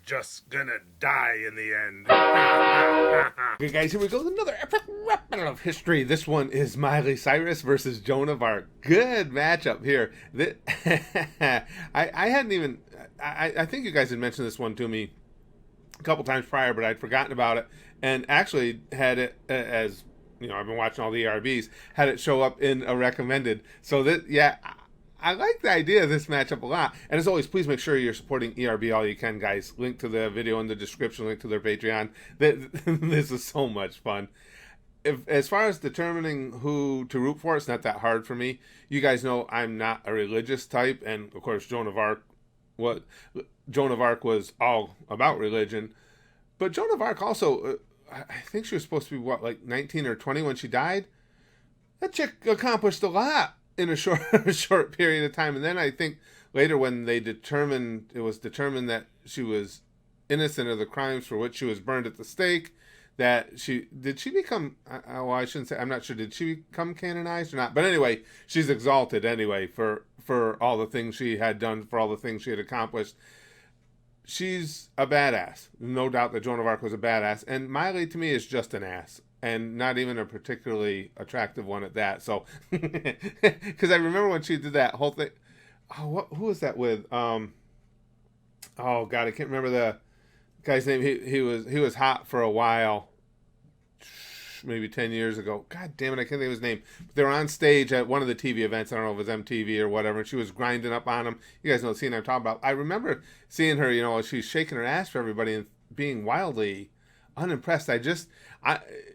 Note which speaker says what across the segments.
Speaker 1: just gonna die in the end. Okay, guys, here we go with another epic weapon of history. This one is Miley Cyrus versus Joan of Arc. Good matchup here. I hadn't even... I think you guys had mentioned this one to me a couple times prior, but I'd forgotten about it, and actually had it as... You know, I've been watching all the ERBs, had it show up in a recommended. So that, yeah, I like the idea of this matchup a lot. And as always, please make sure you're supporting ERB all you can, guys. Link to the video in the description, link to their Patreon. This is so much fun. As far as determining who to root for, it's not that hard for me. You guys know I'm not a religious type, and of course Joan of Arc was all about religion. But Joan of Arc also... I think she was supposed to be, what, like 19 or 20 when she died? That chick accomplished a lot in a short period of time. And then I think later when it was determined that she was innocent of the crimes for which she was burned at the stake, that did she become, well, I shouldn't say, I'm not sure, did she become canonized or not? But anyway, she's exalted anyway for all the things she had done, for all the things she had accomplished. She's a badass. No doubt that Joan of Arc was a badass. And Miley, to me, is just an ass. And not even a particularly attractive one at that. So, because I remember when she did that whole thing. Oh, who was that with? Oh, God, I can't remember the guy's name. He was hot for a while. Maybe 10 years ago. God damn it, I can't think of his name. But they were on stage at one of the TV events. I don't know if it was MTV or whatever. And she was grinding up on him. You guys know the scene I'm talking about. I remember seeing her, you know, she's shaking her ass for everybody and being wildly unimpressed.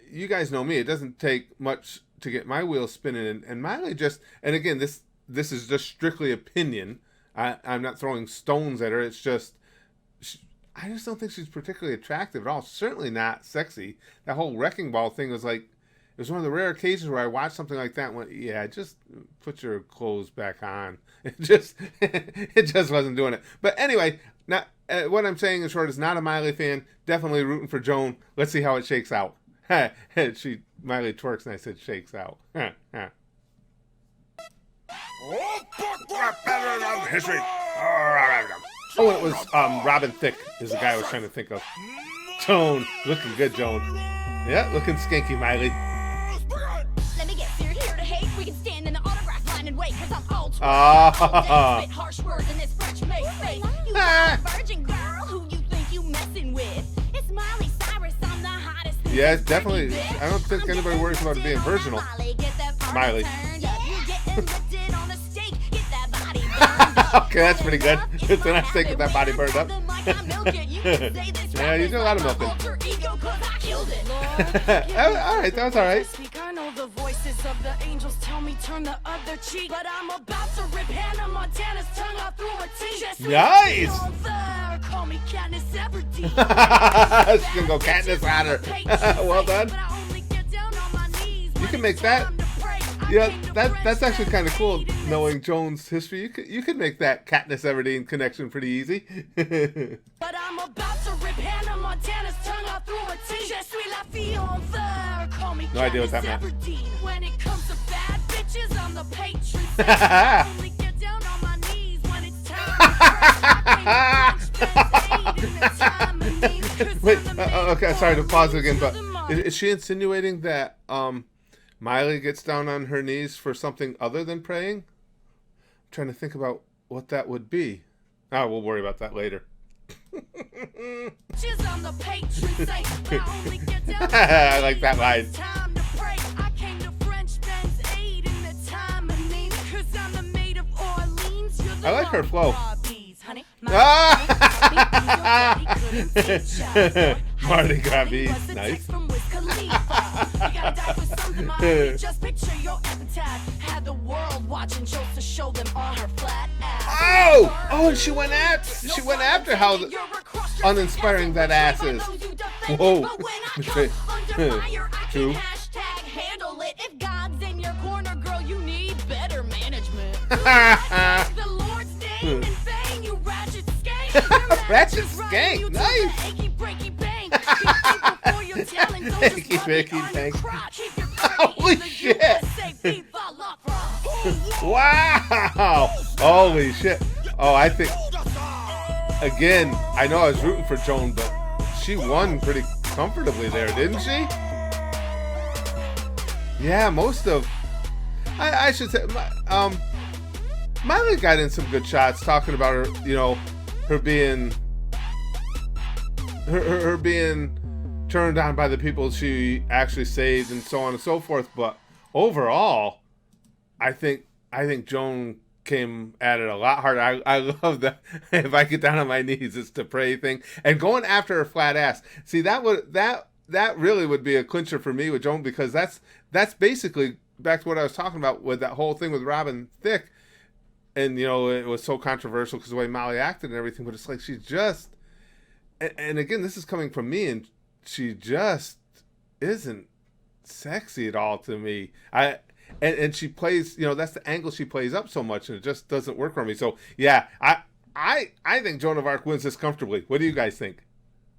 Speaker 1: You guys know me. It doesn't take much to get my wheels spinning. And Miley just, and again, this is just strictly opinion. I'm not throwing stones at her. It's just... I just don't think she's particularly attractive at all. Certainly not sexy. That whole wrecking ball thing was like, it was one of the rare occasions where I watched something like that and went, yeah, just put your clothes back on. It just wasn't doing it. But anyway, now, what I'm saying in short is not a Miley fan. Definitely rooting for Joan. Let's see how it shakes out. Miley twerks and I said shakes out. History. Oh, and it was Robin Thicke is the guy I was trying to think of. Joan. Looking good, Joan. Yeah, looking skanky, Miley.
Speaker 2: Let me get here to hate. We can stand in the autograph line and wait, cause I'm old. Harsh words in this French face. You virgin girl, who you think you messing with? It's Miley Cyrus, I'm the hottest.
Speaker 1: Yeah, it's definitely. I don't think anybody worries about it being virginal. Miley. Okay, that's pretty good. It's a nice steak with that body burned up. Yeah, you do a lot of milking. Alright, that was alright.
Speaker 3: I know the voices of the angels tell me turn the other cheek, but I'm about to rip Hannah Montana's tongue out through her teeth.
Speaker 1: Nice!
Speaker 3: Call me Katniss Everdeen.
Speaker 1: She's gonna go Katniss on her. Well done. You can make that. Yeah, that's actually kind of cool, knowing Joan's history. You could make that Katniss Everdeen connection pretty easy.
Speaker 3: But I'm about to rip Hannah Montana's tongue out through her teeth.
Speaker 1: No idea what that meant.
Speaker 3: When it comes to bad bitches, I'm the patron. Only get down on my knees when it's time.
Speaker 1: Wait, okay, sorry to pause again, but is she insinuating that Miley gets down on her knees for something other than praying? I'm trying to think about what that would be. Oh, we'll worry about that later. I like that line. I like her flow. Mardi Gras bees. Nice.
Speaker 3: Just picture your epitaph. Had the world watching just to show them all her flat ass.
Speaker 1: Oh, and she went after how uninspiring that ass is. Whoa. True.
Speaker 3: Handle it. If God's in your corner, girl, you need better management. The Lord's name in vain, you ratchet skank.
Speaker 1: Ratchet skank, nice. Achy, breaky, bang. Holy shit! Wow! Holy shit! Oh, I think again, I know I was rooting for Joan, but she won pretty comfortably there, didn't she? Yeah, most of... I should say... Miley got in some good shots talking about her, you know, her being... Her being turned on by the people she actually saved and so on and so forth, but overall, I think Joan came at it a lot harder. I love that. If I get down on my knees, it's to pray thing, and going after her flat ass. See, that really would be a clincher for me with Joan, because that's basically back to what I was talking about with that whole thing with Robin Thicke, and you know, it was so controversial because the way Molly acted and everything. But it's like she just, and again, this is coming from me, and she just isn't sexy at all to me. And she plays, you know, that's the angle she plays up so much, and it just doesn't work for me. So yeah, I think Joan of Arc wins this comfortably. What do you guys think?